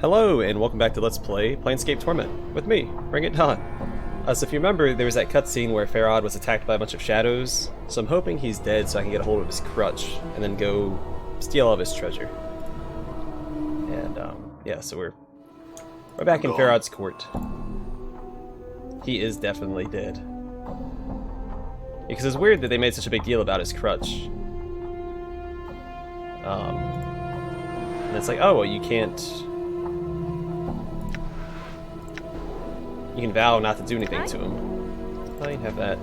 Hello, and welcome back to Let's Play Planescape Torment with me, BringItDon. So if you remember, there was that cutscene where Pharod was attacked by a bunch of shadows, so I'm hoping he's dead so I can get a hold of his crutch and then go steal all of his treasure. And, yeah, so we're back in Pharod's court. He is definitely dead. Because it's weird that they made such a big deal about his crutch. And it's like, oh, well, you can't... You can vow not to do anything to him. I can have that.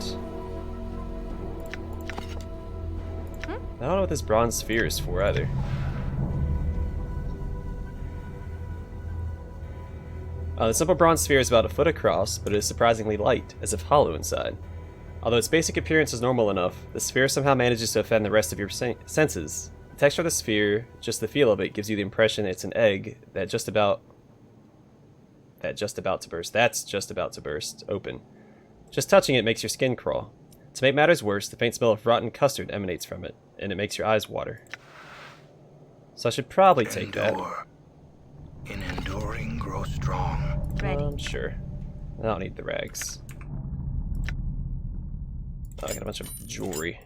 I don't know what this bronze sphere is for either. The simple bronze sphere is about a foot across, but it is surprisingly light, as if hollow inside. Although its basic appearance is normal enough, the sphere somehow manages to offend the rest of your senses. The texture of the sphere, just the feel of it, gives you the impression it's an egg that's just about to burst open. Just touching it makes your skin crawl. To make matters worse, the faint smell of rotten custard emanates from it, and it makes your eyes water. So I should probably take that. In enduring, grow strong. Ready. Sure. I don't need the rags. Oh, I got a bunch of jewelry.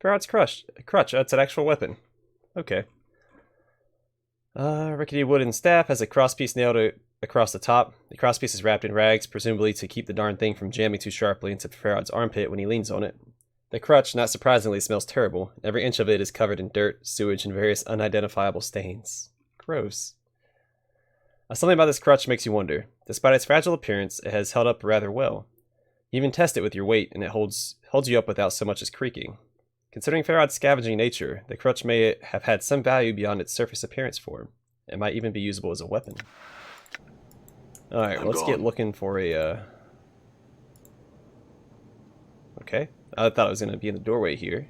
Pharod's crutch. Oh, it's an actual weapon. Okay. Rickety wooden staff has a crosspiece nailed across the top. The crosspiece is wrapped in rags, presumably to keep the darn thing from jamming too sharply into Pharod's armpit when he leans on it. The crutch, not surprisingly, smells terrible. Every inch of it is covered in dirt, sewage, and various unidentifiable stains. Gross. Something about this crutch makes you wonder. Despite its fragile appearance, it has held up rather well. You even test it with your weight, and it holds you up without so much as creaking. Considering Pharod's scavenging nature, the crutch may have had some value beyond its surface appearance form. It might even be usable as a weapon. Alright, let's get looking for a, Okay, I thought it was going to be in the doorway here.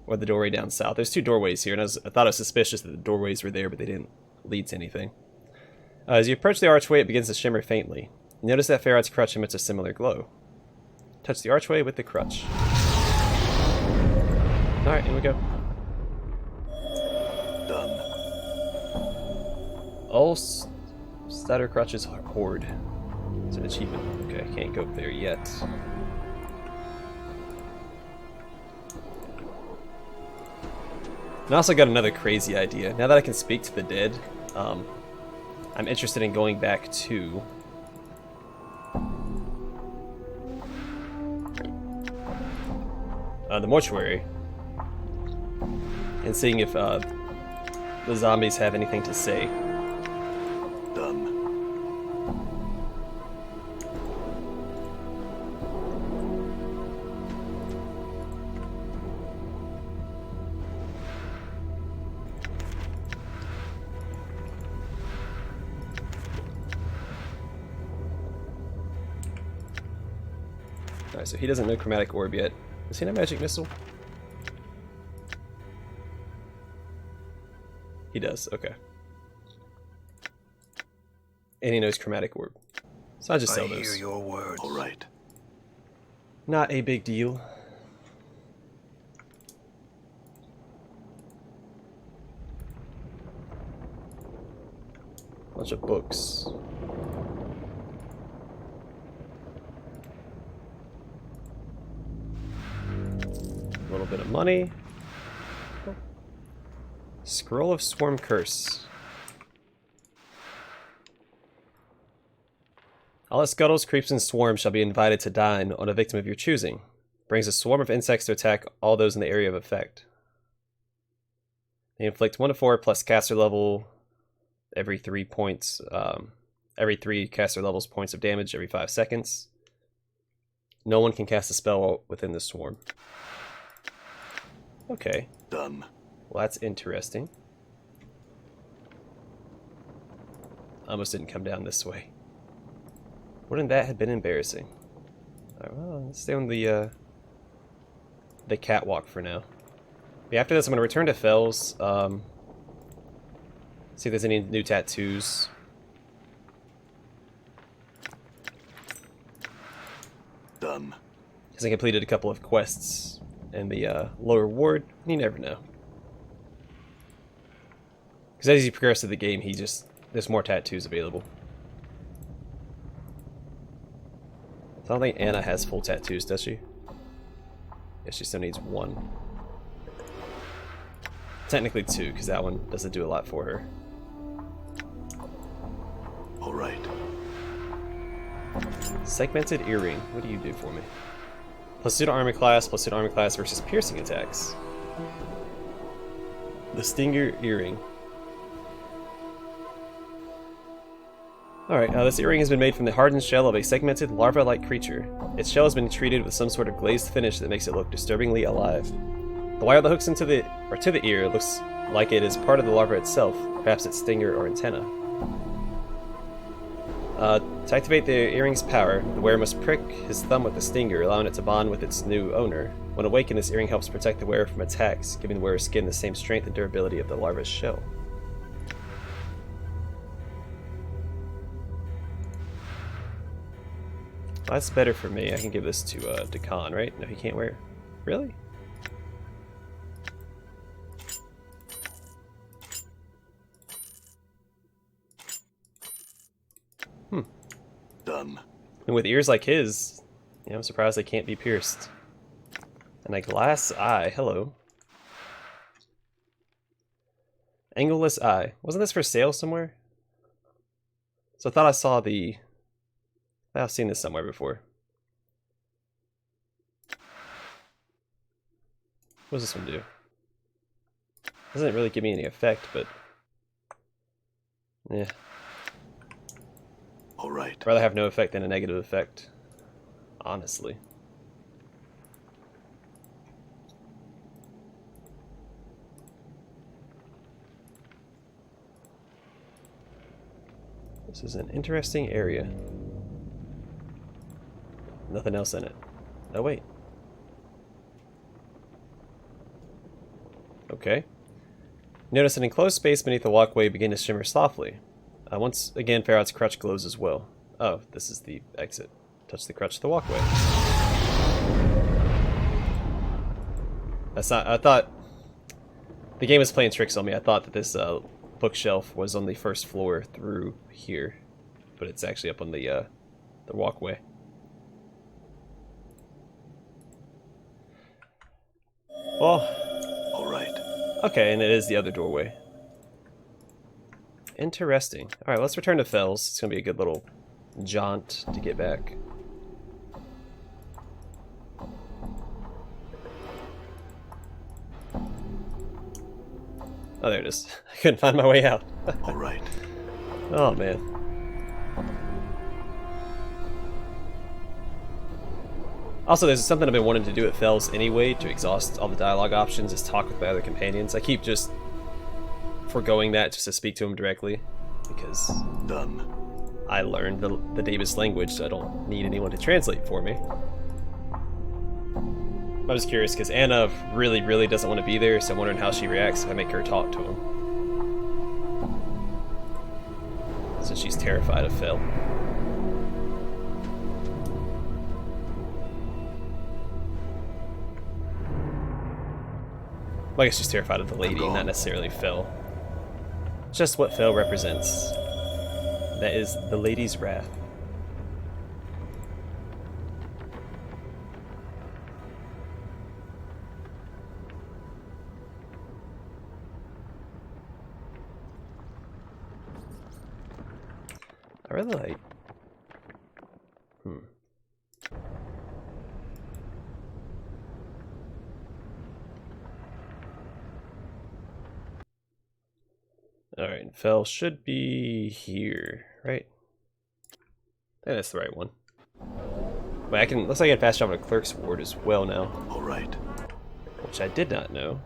Or the doorway down south. There's two doorways here, and I thought it was suspicious that the doorways were there, but they didn't lead to anything. As you approach the archway, it begins to shimmer faintly. Notice that Pharod's crutch emits a similar glow. Touch the archway with the crutch. Alright, here we go. Done. All Stutter Crutches Hoard. It's an achievement. Okay, can't go up there yet. And I also got another crazy idea. Now that I can speak to the dead, I'm interested in going back to... the mortuary. And seeing if the zombies have anything to say. Done. Alright, so he doesn't know Chromatic Orb yet. Does he know Magic Missile? He does, okay. And he knows Chromatic Orb. So I just sell those. I hear your words. All right. Not a big deal. Bunch of books. A little bit of money. Scroll of Swarm Curse. All that scuttles, creeps, and swarms shall be invited to dine on a victim of your choosing. Brings a swarm of insects to attack all those in the area of effect. They inflict 1 to 4 plus caster level every 3 points. Every 3 caster levels points of damage every 5 seconds. No one can cast a spell within the swarm. Okay. Done. Well, that's interesting. I almost didn't come down this way. Wouldn't that have been embarrassing? Alright, well, let's stay on the catwalk for now. Yeah, after this, I'm going to return to Fells. See if there's any new tattoos. Done. Because I completed a couple of quests in the lower ward. You never know. Because as you progress through the game, there's more tattoos available. I don't think Anna has full tattoos, does she? Yeah, she still needs one. Technically two, because that one doesn't do a lot for her. All right. Segmented earring. What do you do for me? Plus 2 to armor class versus piercing attacks. The Stinger earring. Alright, this earring has been made from the hardened shell of a segmented larva-like creature. Its shell has been treated with some sort of glazed finish that makes it look disturbingly alive. The wire that hooks to the ear looks like it is part of the larva itself, perhaps its stinger or antenna. To activate the earring's power, the wearer must prick his thumb with the stinger, allowing it to bond with its new owner. When awakened, this earring helps protect the wearer from attacks, giving the wearer's skin the same strength and durability of the larva's shell. That's better for me. I can give this to Dak'kon, right? No, he can't wear it. Really? Done. And with ears like his, I'm surprised they can't be pierced. And a glass eye. Hello. Angleless eye. Wasn't this for sale somewhere? So I thought I saw the... I've seen this somewhere before. What does this one do? Doesn't really give me any effect, but... yeah. All right. I'd rather have no effect than a negative effect. Honestly. This is an interesting area. Nothing else in it. Oh, wait. Okay. Notice an enclosed space beneath the walkway begin to shimmer softly. Once again, Pharod's crutch glows as well. Oh, this is the exit. Touch the crutch to the walkway. That's not... I thought... The game was playing tricks on me. I thought that this bookshelf was on the first floor through here. But it's actually up on the walkway. Well... All right. Okay, and it is the other doorway. Interesting. Alright, let's return to Fells. It's going to be a good little jaunt to get back. Oh, there it is. I couldn't find my way out. All right. Oh, man. Also, there's something I've been wanting to do at Fells anyway to exhaust all the dialogue options, is talk with my other companions. I keep just foregoing that just to speak to them directly, because Done. I learned the Davis language, so I don't need anyone to translate for me. I was curious, because Anna really, really doesn't want to be there, so I'm wondering how she reacts if I make her talk to him. Since she's terrified of Phil. Well, I guess she's terrified of the lady, not necessarily Phil. Just what Phil represents. That is the lady's wrath. I really like... Alright, Fel should be here, right? I think that's the right one. But I can, looks like I can fast travel to Clerk's Ward as well now. All right. Which I did not know.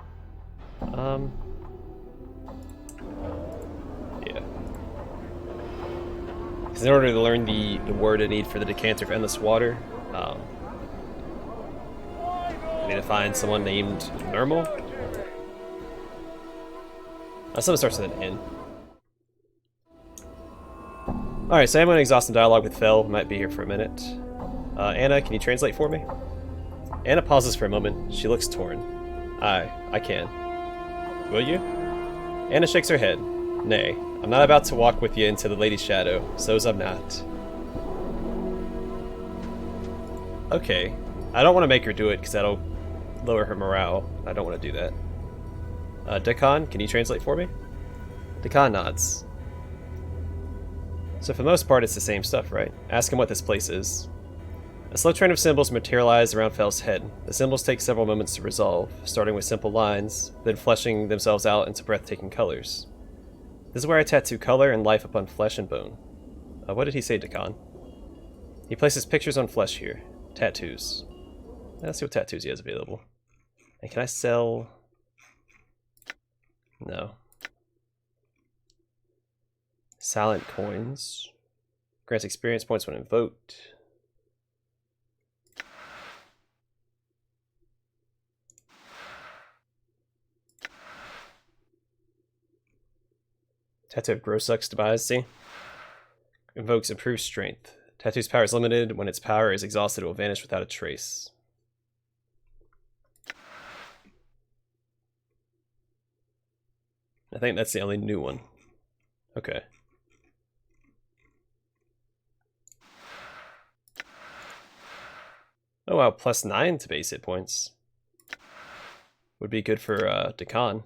Yeah. Because in order to learn the word I need for the decanter of endless water, I need to find someone named Normal. Someone starts with an N. Alright, so I'm going to exhaust some dialogue with Fel. Might be here for a minute. Anna, can you translate for me? Anna pauses for a moment. She looks torn. I can. Will you? Anna shakes her head. Nay, I'm not about to walk with you into the Lady's shadow, so's I'm not. Okay. I don't want to make her do it because that'll lower her morale. I don't want to do that. Dak'kon, can you translate for me? Dak'kon nods. So for the most part, it's the same stuff, right? Ask him what this place is. A slow train of symbols materialize around Fel's head. The symbols take several moments to resolve, starting with simple lines, then fleshing themselves out into breathtaking colors. This is where I tattoo color and life upon flesh and bone. What did he say, Dak'kon? He places pictures on flesh here. Tattoos. Let's see what tattoos he has available. And can I sell... No. Silent coins. Grants experience points when invoked. Tattoo of Grossuck's demise, see? Invokes improved strength. Tattoo's power is limited. When its power is exhausted, it will vanish without a trace. I think that's the only new one. Okay. Oh wow, +9 to base hit points. Would be good for Dak'kon.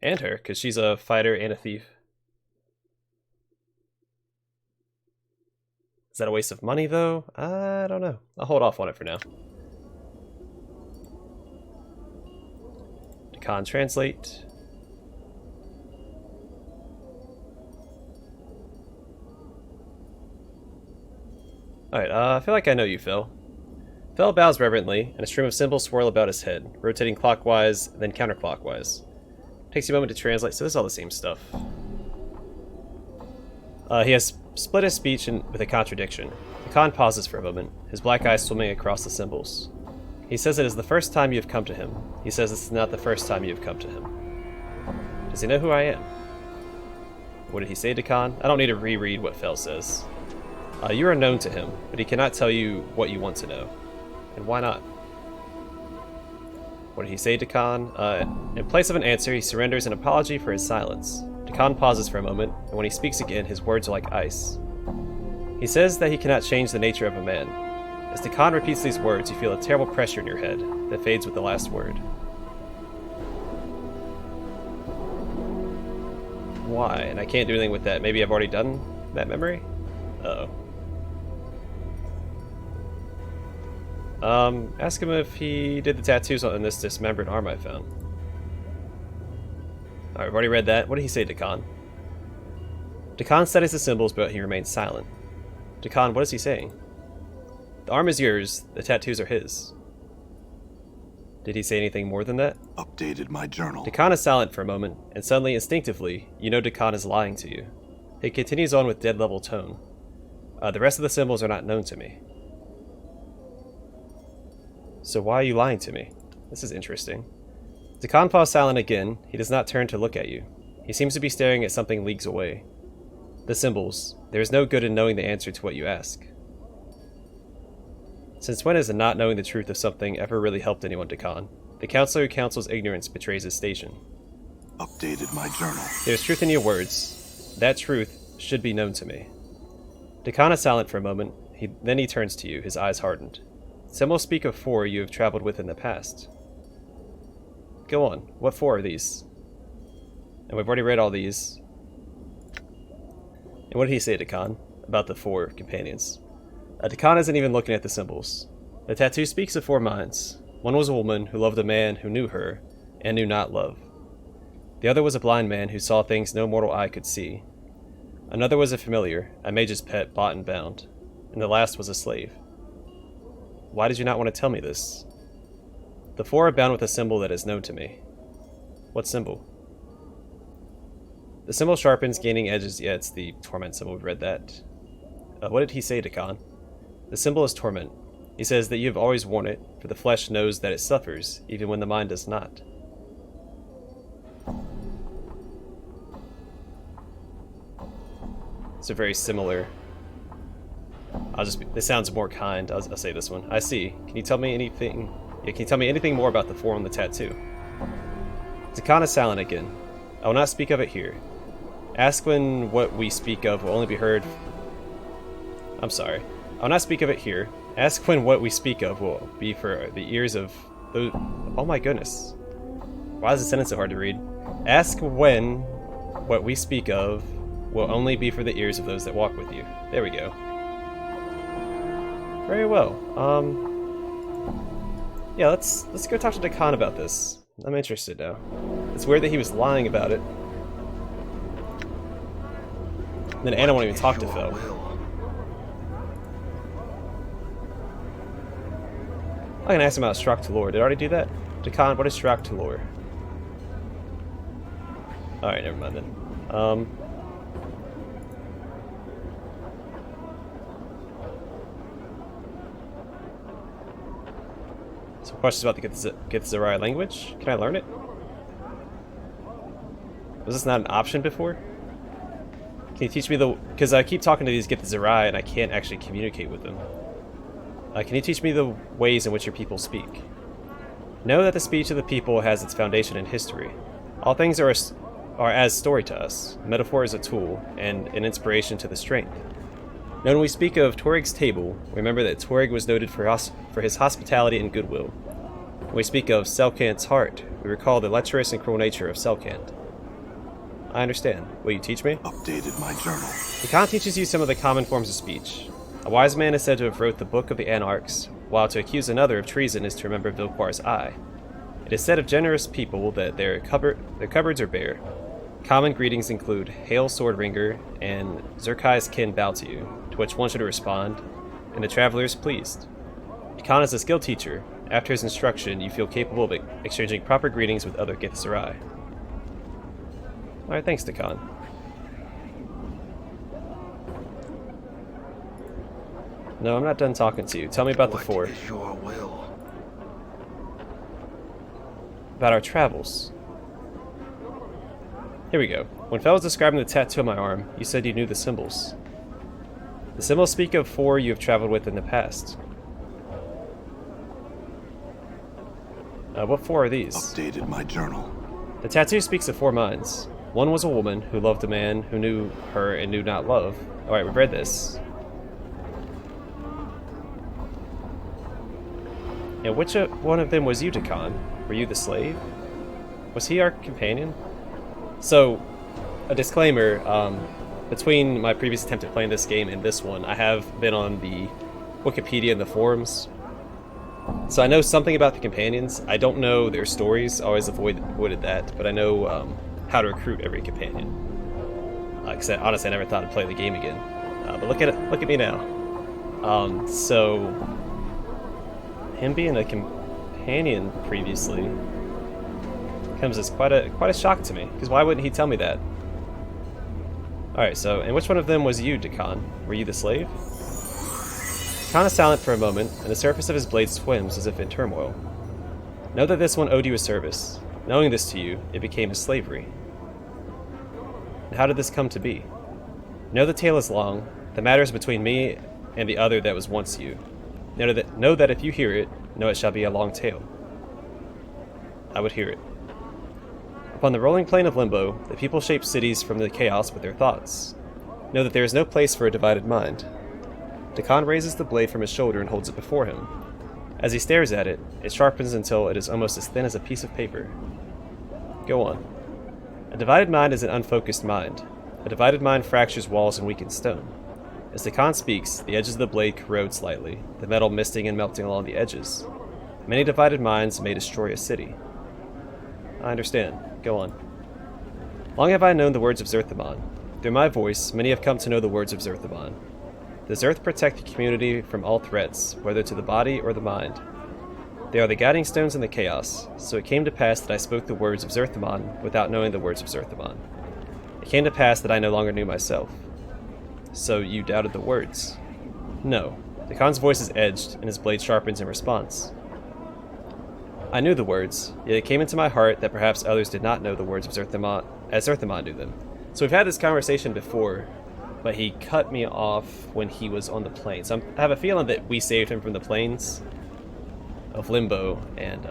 And her, because she's a fighter and a thief. Is that a waste of money, though? I don't know. I'll hold off on it for now. Dak'kon translate. Alright, I feel like I know you, Phil. Phil bows reverently, and a stream of symbols swirl about his head, rotating clockwise, then counterclockwise. Takes you a moment to translate, so this is all the same stuff. He has split his speech with a contradiction. Dak'kon pauses for a moment, his black eyes swimming across the symbols. He says it is the first time you have come to him. He says it's not the first time you have come to him. Does he know who I am? What did he say, Dak'kon? I don't need to reread what Fel says. You are known to him, but he cannot tell you what you want to know. And why not? What did he say, Dak'kon? In place of an answer, he surrenders an apology for his silence. Dak'kon pauses for a moment, and when he speaks again, his words are like ice. He says that he cannot change the nature of a man. As Dak'kon repeats these words, you feel a terrible pressure in your head that fades with the last word. Why? And I can't do anything with that. Maybe I've already done that memory? Uh-oh. Ask him if he did the tattoos on this dismembered arm I found. Alright, I've already read that. What did he say, Dak'kon? Dak'kon studies the symbols, but he remains silent. Dak'kon, what is he saying? The arm is yours, the tattoos are his. Did he say anything more than that? Updated my journal. Dak'kon is silent for a moment, and suddenly, instinctively, you know Dak'kon is lying to you. He continues on with dead-level tone. The rest of the symbols are not known to me. So why are you lying to me? This is interesting. Dak'kon falls silent again. He does not turn to look at you. He seems to be staring at something leagues away. The symbols. There is no good in knowing the answer to what you ask. Since when has not knowing the truth of something ever really helped anyone, Dak'kon? The counselor who counsels ignorance betrays his station. Updated my journal. There is truth in your words. That truth should be known to me. Dak'kon is silent for a moment. Then he turns to you, his eyes hardened. Symbols speak of 4 you have traveled with in the past. Go on. What 4 are these? And we've already read all these. And what did he say, Dak'kon, about the 4 companions? Dak'kon isn't even looking at the symbols. The tattoo speaks of 4 minds. One was a woman who loved a man who knew her and knew not love. The other was a blind man who saw things no mortal eye could see. Another was a familiar, a mage's pet bought and bound. And the last was a slave. Why did you not want to tell me this? The 4 are bound with a symbol that is known to me. What symbol? The symbol sharpens, gaining edges. Yeah, it's the torment symbol. We've read that. What did he say, Dak'kon? The symbol is torment. He says that you have always worn it, for the flesh knows that it suffers, even when the mind does not. So very similar. This sounds more kind. I'll say this one. I see. Can you tell me anything? Yeah, can you tell me anything more about the form on the tattoo? Dak'kon is silent again. I will not speak of it here. Ask when what we speak of will only be heard. I'm sorry. I will not speak of it here. Ask when what we speak of will be for the ears of those. Oh my goodness. Why is the sentence so hard to read? Ask when what we speak of will only be for the ears of those that walk with you. There we go. Very well. Yeah, let's go talk to Dak'kon about this. I'm interested now. It's weird that he was lying about it. And then Anna won't even talk to Phil. I can ask him about Struck to Lore. Did I already do that? Dak'kon, what is Struck to Lore? Alright, never mind then. Some questions about the Githzerai language. Can I learn it? Was this not an option before? Can you teach me the... Because I keep talking to these Githzerai and I can't actually communicate with them. Can you teach me the ways in which your people speak? Know that the speech of the people has its foundation in history. All things are as story to us. Metaphor is a tool, and an inspiration to the strength. Now when we speak of Toryg's table, remember that Toryg was noted for his hospitality and goodwill. When we speak of Selkant's heart, we recall the lecherous and cruel nature of Selkant. I understand. Will you teach me? Updated my journal. Dak'kon teaches you some of the common forms of speech. A wise man is said to have wrote the Book of the Anarchs, while to accuse another of treason is to remember Vilquar's eye. It is said of generous people that their cupboards are bare. Common greetings include Hail Swordringer and Zerkai's kin bow to you, to which one should respond, and the traveler is pleased. Dak'kon is a skilled teacher. After his instruction, you feel capable of exchanging proper greetings with other Githzerai. Alright, thanks, Dak'kon. No, I'm not done talking to you. Tell me about the Four. What is your will? About our travels. Here we go. When Fel was describing the tattoo on my arm, you said you knew the symbols. The symbols speak of four you have traveled with in the past. What four are these? Updated my journal. The tattoo speaks of four minds. One was a woman who loved a man who knew her and knew not love. Alright, we've read this. And which one of them was you, Dak'kon? Were you the slave? Was he our companion? So, a disclaimer, between my previous attempt at playing this game and this one, I have been on the Wikipedia and the forums. So I know something about the companions. I don't know their stories, I always avoided that, but I know how to recruit every companion. Because honestly, I never thought I'd play the game again. But look at me now. So, him being a companion previously comes as quite a shock to me, because why wouldn't he tell me that? Alright, so, and which one of them was you, Dak'kon? Were you the slave? Dak'kon is silent for a moment, and the surface of his blade swims as if in turmoil. Know that this one owed you a service. Knowing this to you, it became his slavery. And how did this come to be? Know the tale is long. The matter is between me and the other that was once you. Know that if you hear it, know it shall be a long tale. I would hear it. Upon the rolling plain of limbo, the people shape cities from the chaos with their thoughts. Know that there is no place for a divided mind. Dak'kon raises the blade from his shoulder and holds it before him. As he stares at it, it sharpens until it is almost as thin as a piece of paper. Go on. A divided mind is an unfocused mind. A divided mind fractures walls and weakens stone. As Dak'kon speaks, the edges of the blade corrode slightly, the metal misting and melting along the edges. Many divided minds may destroy a city. I understand. Go on. Long have I known the words of Zerthamon. Through my voice, many have come to know the words of Zerthamon. Does Earth protect the community from all threats, whether to the body or the mind? They are the guiding stones in the chaos, so it came to pass that I spoke the words of Zerthamon without knowing the words of Zerthamon. It came to pass that I no longer knew myself. So you doubted the words? No. Dak'kon's voice is edged, and his blade sharpens in response. I knew the words, yet it came into my heart that perhaps others did not know the words of Zerthamon as Zerthamon knew them. So we've had this conversation before, but he cut me off when he was on the plane. So I have a feeling that we saved him from the planes of Limbo, and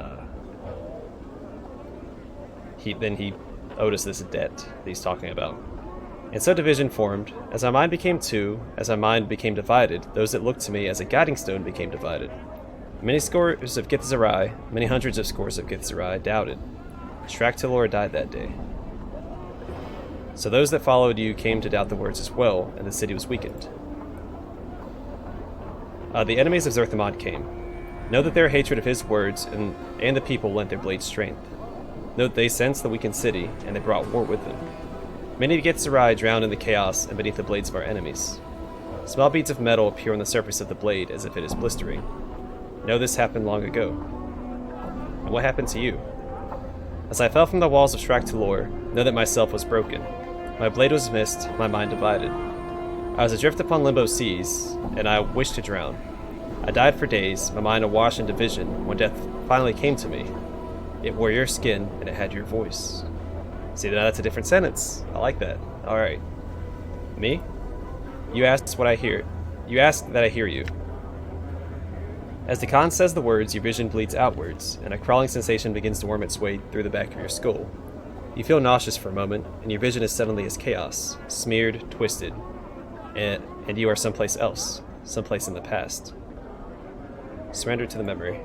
he owed us this debt that he's talking about. And so division formed. As my mind became two, as my mind became divided, those that looked to me as a guiding stone became divided. Many scores of Githzerai, many hundreds of scores of Githzerai doubted. Shrak-Tilor died that day. So those that followed you came to doubt the words as well, and the city was weakened. The enemies of Zerthamon came. Know that their hatred of his words and the people lent their blade strength. Know that they sensed the weakened city, and they brought war with them. Many Githzerai drowned in the chaos and beneath the blades of our enemies. Small beads of metal appear on the surface of the blade as if it is blistering. Know this happened long ago. And what happened to you? As I fell from the walls of Shrak-Tilor, know that myself was broken. My blade was missed, my mind divided. I was adrift upon Limbo seas, and I wished to drown. I died for days, my mind awash in division, when death finally came to me. It wore your skin, and it had your voice. See, now that's a different sentence. I like that. Alright. Me? You asked what I hear. You ask that I hear you. As Dak'kon says the words, your vision bleeds outwards, and a crawling sensation begins to worm its way through the back of your skull. You feel nauseous for a moment, and your vision is suddenly as chaos, smeared, twisted, and you are someplace else, someplace in the past. Surrender to the memory.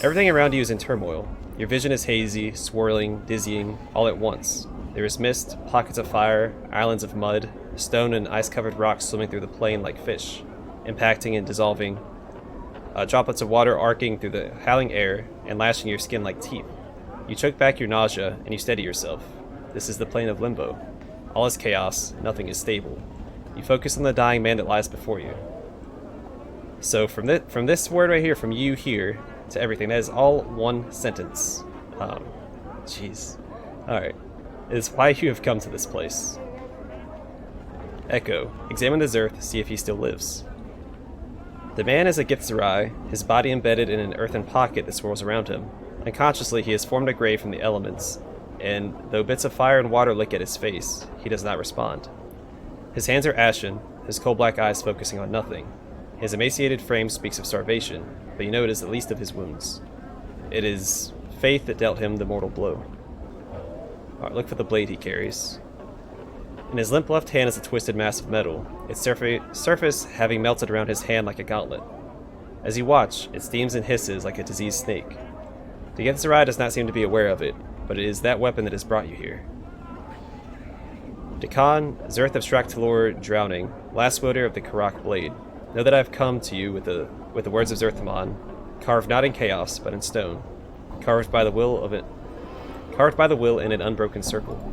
Everything around you is in turmoil. Your vision is hazy, swirling, dizzying, all at once. There is mist, pockets of fire, islands of mud, stone and ice-covered rocks swimming through the plain like fish, impacting and dissolving, droplets of water arcing through the howling air and lashing your skin like teeth. You choke back your nausea, and you steady yourself. This is the plane of Limbo. All is chaos, nothing is stable. You focus on the dying man that lies before you. So from this word right here, from you here, to everything, that is all one sentence. Jeez. Alright. It is why you have come to this place. Echo. Examine this earth, see if he still lives. The man is a Githzerai, his body embedded in an earthen pocket that swirls around him. Unconsciously, he has formed a grave from the elements, and though bits of fire and water lick at his face, he does not respond. His hands are ashen, his coal-black eyes focusing on nothing. His emaciated frame speaks of starvation, but you know it is the least of his wounds. It is faith that dealt him the mortal blow. Alright, look for the blade he carries. In his limp left hand is a twisted mass of metal, its surface having melted around his hand like a gauntlet. As you watch, it steams and hisses like a diseased snake. The Githzerai does not seem to be aware of it, but it is that weapon that has brought you here. Dak'kon, Zerth of Shrak-Tilor drowning, last wielder of the Karak blade, know that I have come to you with the words of Zerthamon, carved not in chaos, but in stone, carved by the will in an unbroken circle.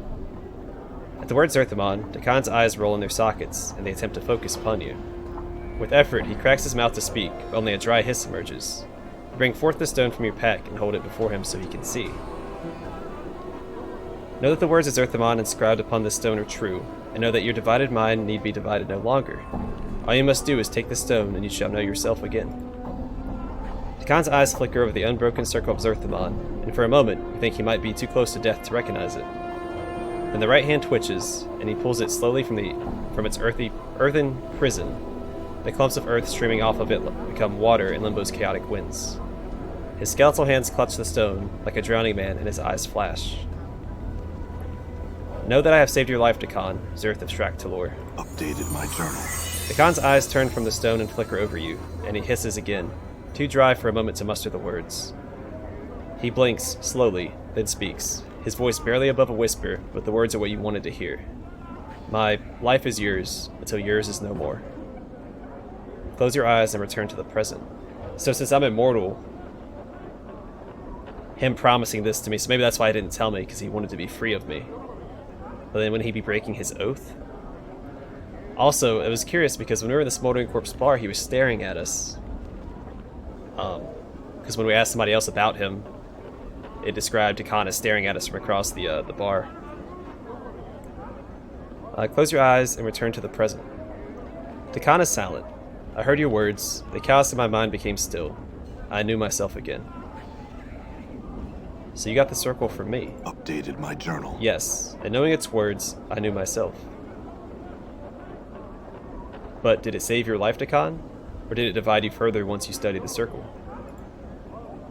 At the word Zerthamon, Dak'kon's eyes roll in their sockets, and they attempt to focus upon you. With effort, he cracks his mouth to speak, but only a dry hiss emerges. Bring forth the stone from your pack and hold it before him so he can see. Know that the words of Zerthamon inscribed upon this stone are true, and know that your divided mind need be divided no longer. All you must do is take the stone, and you shall know yourself again. Dak'kon's eyes flicker over the unbroken circle of Zerthamon, and for a moment you think he might be too close to death to recognize it. Then the right hand twitches, and he pulls it slowly from its earthen prison. The clumps of earth streaming off of it become water in Limbo's chaotic winds. His skeletal hands clutch the stone like a drowning man, and his eyes flash. Know that I have saved your life, Dak'kon, Zerth of Shrak-Tilor. Updated my journal. Dak'kon's eyes turn from the stone and flicker over you, and he hisses again, too dry for a moment to muster the words. He blinks, slowly, then speaks, his voice barely above a whisper, but the words are what you wanted to hear. My life is yours, until yours is no more. Close your eyes and return to the present. So since I'm immortal, him promising this to me, so maybe that's why he didn't tell me, because he wanted to be free of me. But then wouldn't he be breaking his oath? Also, it was curious because when we were in the Smoldering Corpse bar, he was staring at us. Because when we asked somebody else about him, it described Dak'kon as staring at us from across the bar. Close your eyes and return to the present. Dak'kon is silent. I heard your words. The chaos in my mind became still. I knew myself again. So you got the circle from me. Updated my journal. Yes, and knowing its words, I knew myself. But did it save your life, Dak'kon? Or did it divide you further once you studied the circle?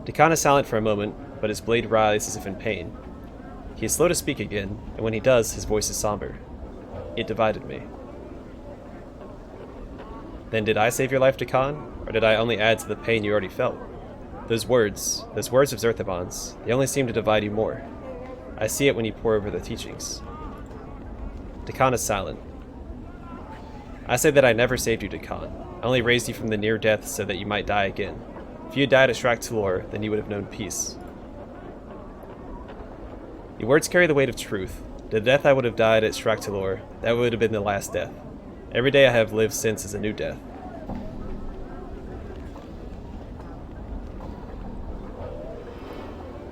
Dak'kon is silent for a moment, but his blade writhes as if in pain. He is slow to speak again, and when he does, his voice is somber. It divided me. Then did I save your life, Dak'kon? Or did I only add to the pain you already felt? Those words of Zerthabon's, they only seem to divide you more. I see it when you pore over the teachings. Dak'kon is silent. I say that I never saved you, Dak'kon. I only raised you from the near death so that you might die again. If you had died at Shrak-Tulor, then you would have known peace. Your words carry the weight of truth. The death I would have died at Shrak-Tulor, that would have been the last death. Every day I have lived since is a new death.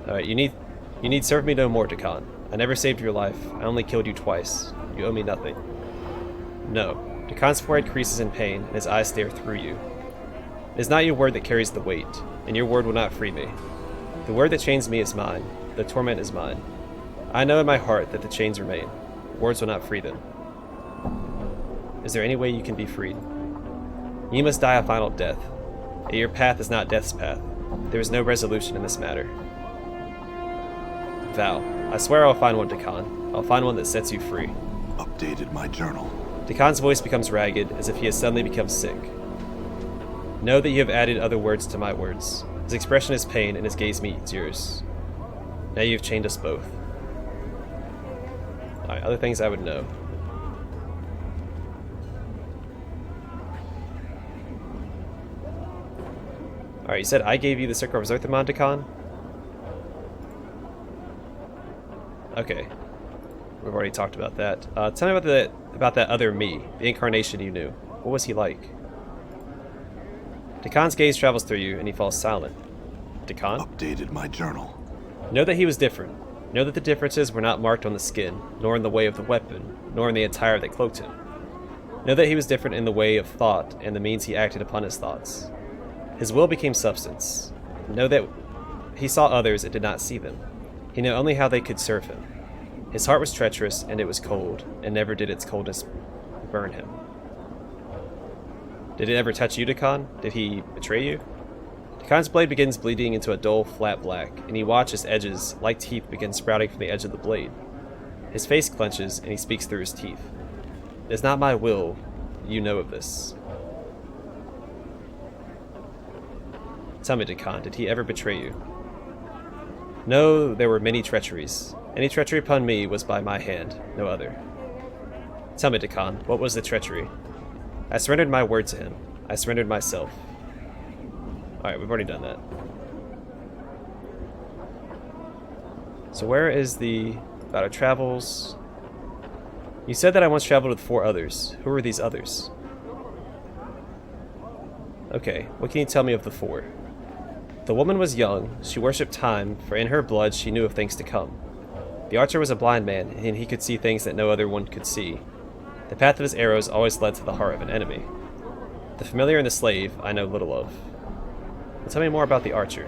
Alright, you need serve me no more, Dak'kon. I never saved your life. I only killed you twice. You owe me nothing. No. Dak'kon's forehead creases in pain, and his eyes stare through you. It is not your word that carries the weight, and your word will not free me. The word that chains me is mine. The torment is mine. I know in my heart that the chains remain. Words will not free them. Is there any way you can be freed? You must die a final death. Yet your path is not death's path. There is no resolution in this matter. Vow. I swear I'll find one, Dak'kon. I'll find one that sets you free. Updated my journal. Dak'kon's voice becomes ragged, as if he has suddenly become sick. Know that you have added other words to my words. His expression is pain, and his gaze meets yours. Now you have chained us both. Alright, other things I would know. Alright, you said I gave you the Circle of Zerthamon, Dak'kon? Okay. We've already talked about that. Tell me about that other me, the incarnation you knew. What was he like? Dak'kon's gaze travels through you, and he falls silent. Dak'kon? Updated my journal. Know that he was different. Know that the differences were not marked on the skin, nor in the way of the weapon, nor in the attire that cloaked him. Know that he was different in the way of thought and the means he acted upon his thoughts. His will became substance. Know that he saw others and did not see them. He knew only how they could serve him. His heart was treacherous, and it was cold, and never did its coldness burn him. Did it ever touch you, Dak'kon? Did he betray you? Dak'kon's blade begins bleeding into a dull, flat black, and he watches edges, like teeth, begin sprouting from the edge of the blade. His face clenches, and he speaks through his teeth. It is not my will. You know of this. Tell me, Dak'kon, did he ever betray you? No, there were many treacheries. Any treachery upon me was by my hand, no other. Tell me, Dak'kon, what was the treachery? I surrendered my word to him. I surrendered myself. Alright, we've already done that. So where is the... about our travels? You said that I once traveled with 4 others. Who are these others? Okay, what can you tell me of the 4? The woman was young. She worshipped time, for in her blood she knew of things to come. The archer was a blind man, and he could see things that no other one could see. The path of his arrows always led to the heart of an enemy. The familiar and the slave I know little of. But tell me more about the archer.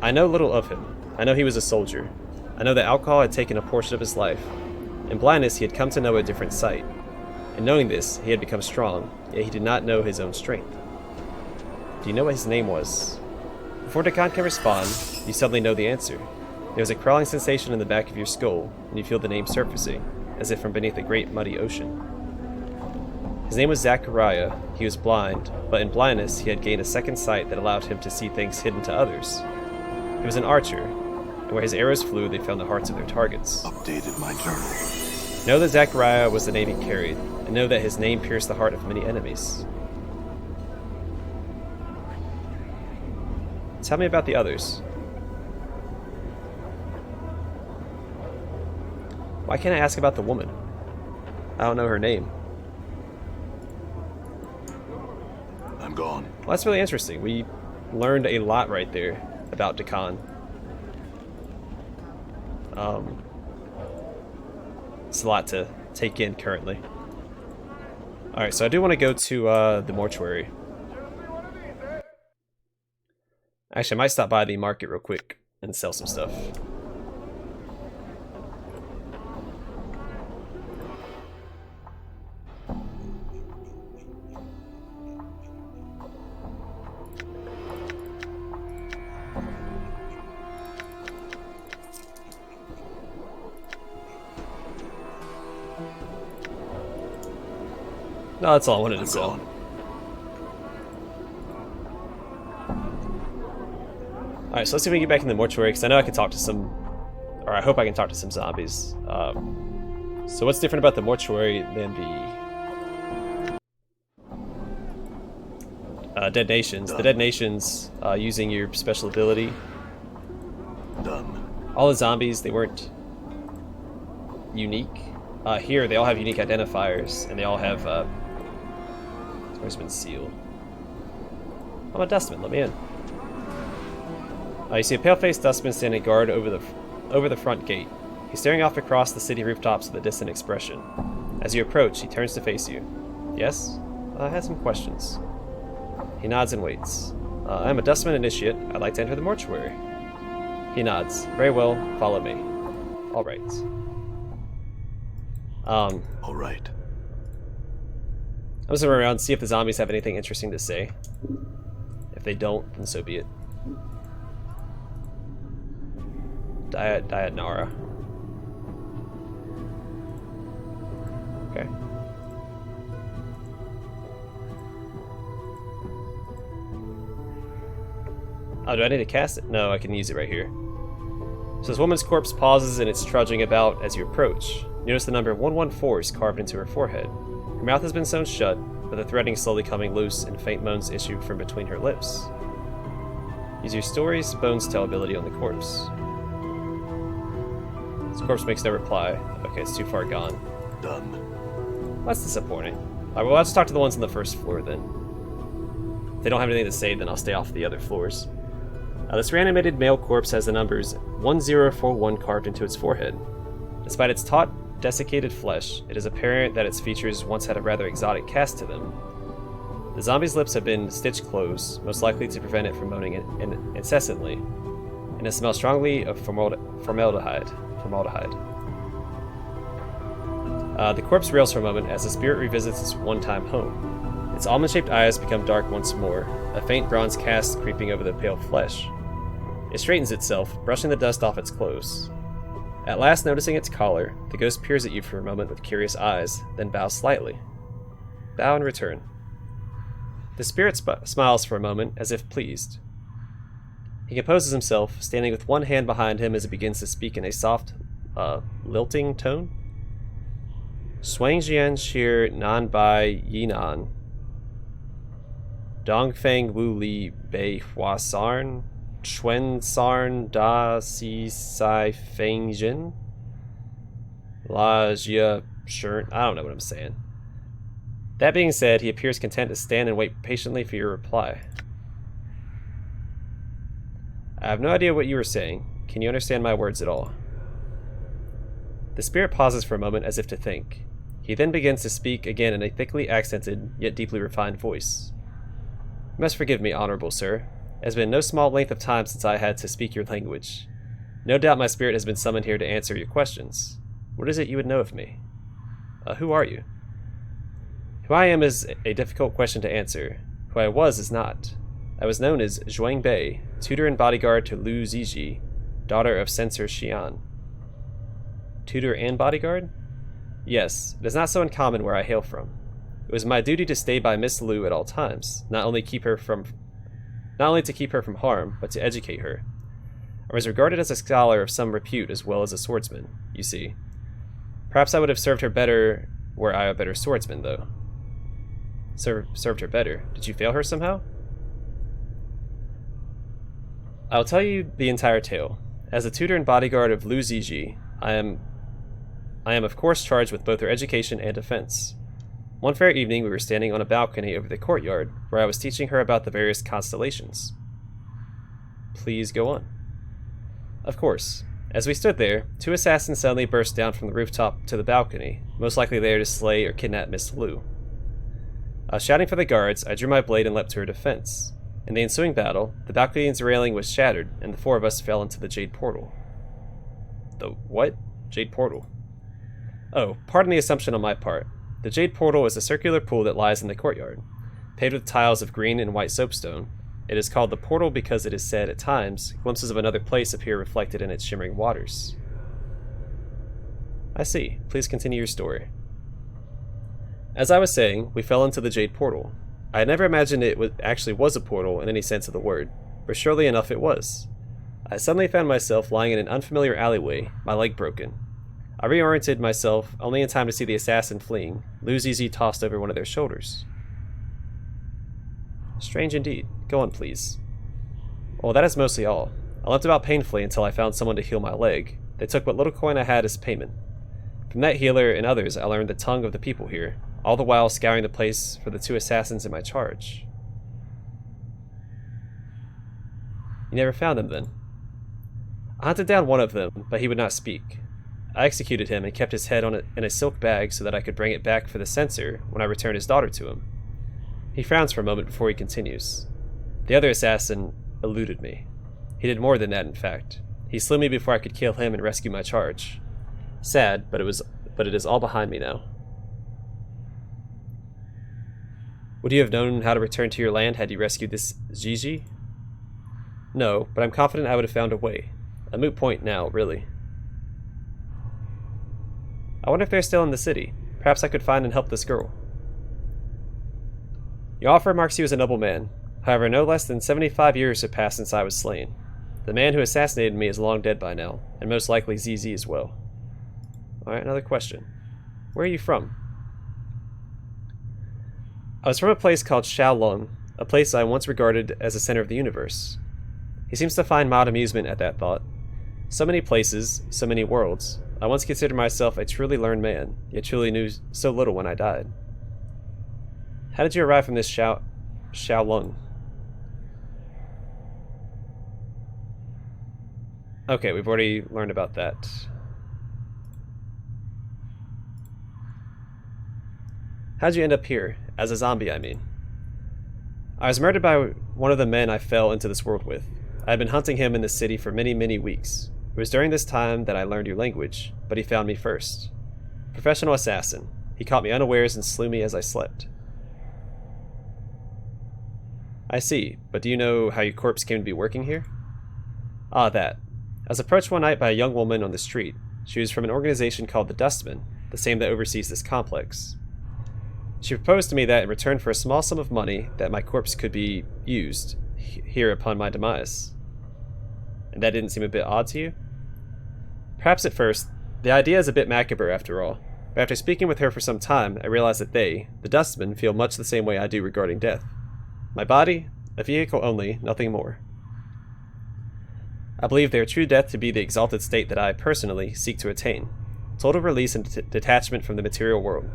I know little of him. I know he was a soldier. I know that alcohol had taken a portion of his life. In blindness he had come to know a different sight. In knowing this, he had become strong, yet he did not know his own strength. Do you know what his name was? Before Dak'kon can respond, you suddenly know the answer. There is a crawling sensation in the back of your skull, and you feel the name surfacing, as if from beneath a great muddy ocean. His name was Zachariah. He was blind, but in blindness he had gained a second sight that allowed him to see things hidden to others. He was an archer, and where his arrows flew they found the hearts of their targets. Updated my journal. Know that Zachariah was the name he carried, and know that his name pierced the heart of many enemies. Tell me about the others. Why can't I ask about the woman? I don't know her name. I'm gone. Well, that's really interesting. We learned a lot right there about Dak'kon. It's a lot to take in currently. Alright, so I do want to go to the mortuary. Actually, I might stop by the market real quick and sell some stuff. No, that's all I wanted to I'm sell. gone. Alright, so let's see if we can get back in the mortuary, because I know I can talk to some... Or I hope I can talk to some zombies. So what's different about the mortuary than the... Dead Nations? The Dead Nations, using your special ability. Done. All the zombies, they weren't unique. Here, they all have unique identifiers, and they all have... Where's been sealed? I'm a dustman, let me in. You see a pale-faced dustman standing guard over the front gate. He's staring off across the city rooftops with a distant expression. As you approach, he turns to face you. Yes? I had some questions. He nods and waits. I'm a dustman initiate. I'd like to enter the mortuary. He nods. Very well, follow me. Alright. All right. I'm just gonna run around and see if the zombies have anything interesting to say. If they don't, then so be it. Diet Nara. Okay. Oh, do I need to cast it? No, I can use it right here. So this woman's corpse pauses and it's trudging about as you approach. Notice the number 114 is carved into her forehead. Her mouth has been sewn shut, but the threading is slowly coming loose and faint moans issue from between her lips. Use your story's bones tell ability on the corpse. This corpse makes no reply. Okay, it's too far gone. Done. That's disappointing. Alright, well, I'll just talk to the ones on the first floor then. If they don't have anything to say, then I'll stay off the other floors. This reanimated male corpse has the numbers 1041 carved into its forehead. Despite its taut, desiccated flesh, it is apparent that its features once had a rather exotic cast to them. The zombie's lips have been stitched closed, most likely to prevent it from moaning incessantly, and it smells strongly of formaldehyde. The corpse rails for a moment as the spirit revisits its one-time home. Its almond-shaped eyes become dark once more, a faint bronze cast creeping over the pale flesh. It straightens itself, brushing the dust off its clothes. At last noticing its collar, the ghost peers at you for a moment with curious eyes, then bows slightly. Bow in return. The spirit smiles for a moment, as if pleased. He composes himself, standing with one hand behind him as he begins to speak in a soft, lilting tone. Shuang Jian Shir Nan Bai Yinan. Dongfeng Wu Li Bei Hua Sarn. Chuen Sarn Da Si Sai Feng Jin. La Jia Shern. I don't know what I'm saying. That being said, he appears content to stand and wait patiently for your reply. I have no idea what you were saying. Can you understand my words at all? The spirit pauses for a moment as if to think. He then begins to speak again in a thickly accented, yet deeply refined voice. You must forgive me, honorable sir. It has been no small length of time since I had to speak your language. No doubt my spirit has been summoned here to answer your questions. What is it you would know of me? Who are you? Who I am is a difficult question to answer. Who I was is not. I was known as Zhuang Bei, tutor and bodyguard to Lu Ziji, daughter of Censor Xian. Tutor and bodyguard? Yes, it is not so uncommon where I hail from. It was my duty to stay by Miss Lu at all times, not only to keep her from harm, but to educate her. I was regarded as a scholar of some repute as well as a swordsman, you see. Perhaps I would have served her better were I a better swordsman, though. Served her better. Did you fail her somehow? I'll tell you the entire tale. As the tutor and bodyguard of Lu Ziji, I am of course charged with both her education and defense. One fair evening we were standing on a balcony over the courtyard, where I was teaching her about the various constellations. Please go on. Of course. As we stood there, two assassins suddenly burst down from the rooftop to the balcony, most likely there to slay or kidnap Miss Lu. Shouting for the guards, I drew my blade and leapt to her defense. In the ensuing battle, the balcony's railing was shattered, and the four of us fell into the Jade Portal. The what? Jade Portal. Oh, pardon the assumption on my part. The Jade Portal is a circular pool that lies in the courtyard. Paved with tiles of green and white soapstone, it is called the Portal because it is said, at times, glimpses of another place appear reflected in its shimmering waters. I see. Please continue your story. As I was saying, we fell into the Jade Portal. I had never imagined it actually was a portal in any sense of the word, but surely enough it was. I suddenly found myself lying in an unfamiliar alleyway, my leg broken. I reoriented myself only in time to see the assassin fleeing, lose easy tossed over one of their shoulders. Strange indeed. Go on, please. Well, that is mostly all. I left about painfully until I found someone to heal my leg. They took what little coin I had as payment. From that healer and others, I learned the tongue of the people here, all the while scouring the place for the 2 assassins in my charge. You never found him, then? I hunted down one of them, but he would not speak. I executed him and kept his head in a silk bag so that I could bring it back for the censor when I returned his daughter to him. He frowns for a moment before he continues. The other assassin eluded me. He did more than that, in fact. He slew me before I could kill him and rescue my charge. Sad, but it is all behind me now. Would you have known how to return to your land had you rescued this Sigil? No, but I'm confident I would have found a way. A moot point now, really. I wonder if they're still in the city. Perhaps I could find and help this girl. Your offer marks you as a noble man. However, no less than 75 years have passed since I was slain. The man who assassinated me is long dead by now, and most likely ZZ as well. Alright, another question. Where are you from? I was from a place called Shaolong, a place I once regarded as the center of the universe. He seems to find mild amusement at that thought. So many places, so many worlds. I once considered myself a truly learned man, yet truly knew so little when I died. How did you arrive from this Shaolong? Okay, we've already learned about that. How'd you end up here? As a zombie, I mean. I was murdered by one of the men I fell into this world with. I had been hunting him in the city for many, many weeks. It was during this time that I learned your language, but he found me first. Professional assassin. He caught me unawares and slew me as I slept. I see, but do you know how your corpse came to be working here? Ah, that. I was approached one night by a young woman on the street. She was from an organization called the Dustman, the same that oversees this complex. She proposed to me that in return for a small sum of money, that my corpse could be used here upon my demise. And that didn't seem a bit odd to you? Perhaps at first. The idea is a bit macabre after all. But after speaking with her for some time, I realized that they, the Dustmen, feel much the same way I do regarding death. My body, a vehicle only, nothing more. I believe their true death to be the exalted state that I, personally, seek to attain. Total release and detachment from the material world.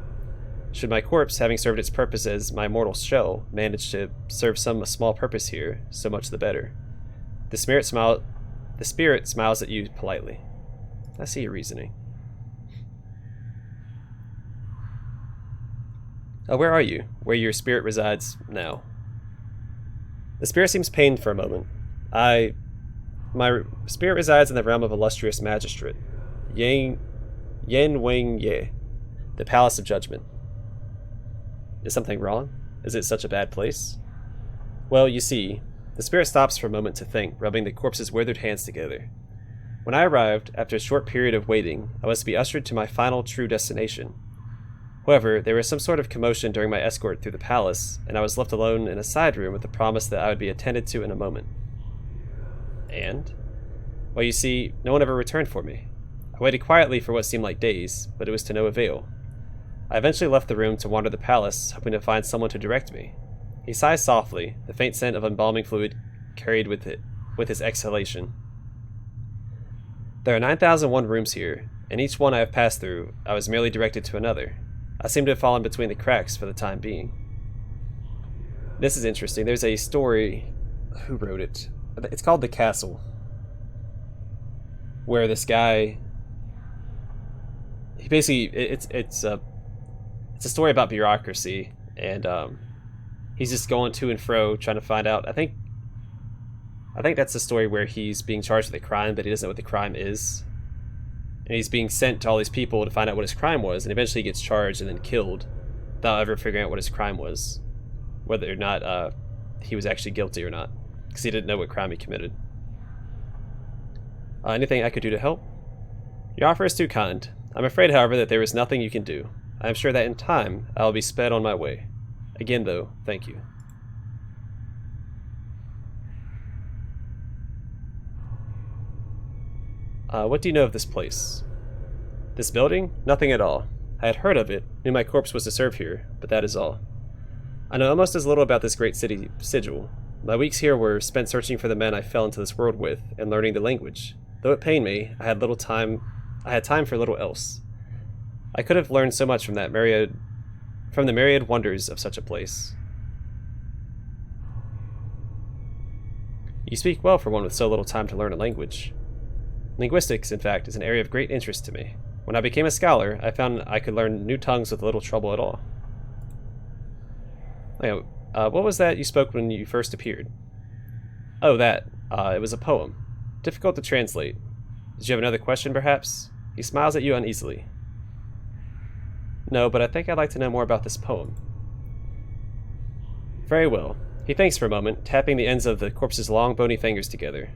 Should my corpse, having served its purpose as my mortal shell, manage to serve some small purpose here, so much the better. The spirit smiles at you politely. I see your reasoning. Oh, where are you? Where your spirit resides now? The spirit seems pained for a moment. My spirit resides in the realm of illustrious magistrate, Yen Weng Ye, the Palace of Judgment. Is something wrong? Is it such a bad place? Well, you see, the spirit stops for a moment to think, rubbing the corpse's withered hands together. When I arrived, after a short period of waiting, I was to be ushered to my final true destination. However, there was some sort of commotion during my escort through the palace, and I was left alone in a side room with the promise that I would be attended to in a moment. And? Well, you see, no one ever returned for me. I waited quietly for what seemed like days, but it was to no avail. I eventually left the room to wander the palace, hoping to find someone to direct me. He sighs softly, the faint scent of embalming fluid carried with his exhalation. There are 9,001 rooms here, and each one I have passed through, I was merely directed to another. I seem to have fallen between the cracks for the time being. This is interesting. There's a story. Who wrote it? It's called The Castle. Where this guy, he basically, it's a story about bureaucracy, and he's just going to and fro trying to find out. I think that's the story where he's being charged with a crime, but he doesn't know what the crime is. And he's being sent to all these people to find out what his crime was, and eventually he gets charged and then killed without ever figuring out what his crime was. Whether or not he was actually guilty or not, because he didn't know what crime he committed. Anything I could do to help? Your offer is too kind. I'm afraid, however, that there is nothing you can do. I am sure that in time I will be sped on my way. Again, though, thank you. What do you know of this place? This building? Nothing at all. I had heard of it, knew my corpse was to serve here, but that is all. I know almost as little about this great city, Sigil. My weeks here were spent searching for the men I fell into this world with and learning the language. Though it pained me, I had time for little else. I could have learned so much from the myriad wonders of such a place. You speak well for one with so little time to learn a language. Linguistics, in fact, is an area of great interest to me. When I became a scholar, I found I could learn new tongues with little trouble at all. Anyway, what was that you spoke when you first appeared? Oh, that. It was a poem. Difficult to translate. Did you have another question, perhaps? He smiles at you uneasily. No, but I think I'd like to know more about this poem. Very well. He thinks for a moment, tapping the ends of the corpse's long, bony fingers together.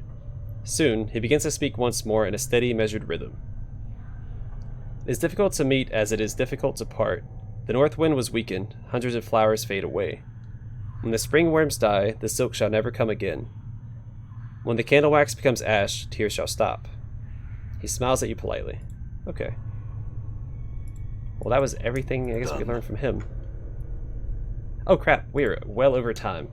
Soon, he begins to speak once more in a steady, measured rhythm. It is difficult to meet as it is difficult to part. The north wind was weakened, hundreds of flowers fade away. When the spring worms die, the silk shall never come again. When the candle wax becomes ash, tears shall stop. He smiles at you politely. Okay. Well, that was everything I guess we could learn from him. Oh crap, we're well over time.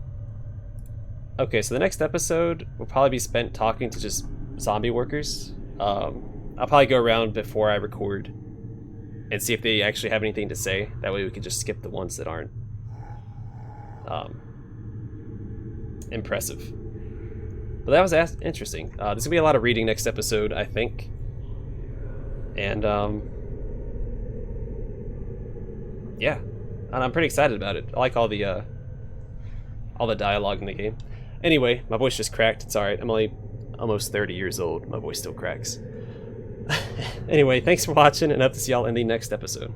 Okay, so the next episode will probably be spent talking to just zombie workers. I'll probably go around before I record and see if they actually have anything to say. That way we can just skip the ones that aren't impressive. But that was interesting. There's going to be a lot of reading next episode, I think. And, yeah. And I'm pretty excited about it. I like all the dialogue in the game. Anyway, my voice just cracked. It's alright. I'm only almost 30 years old. My voice still cracks. Anyway, thanks for watching, and I hope to see y'all in the next episode.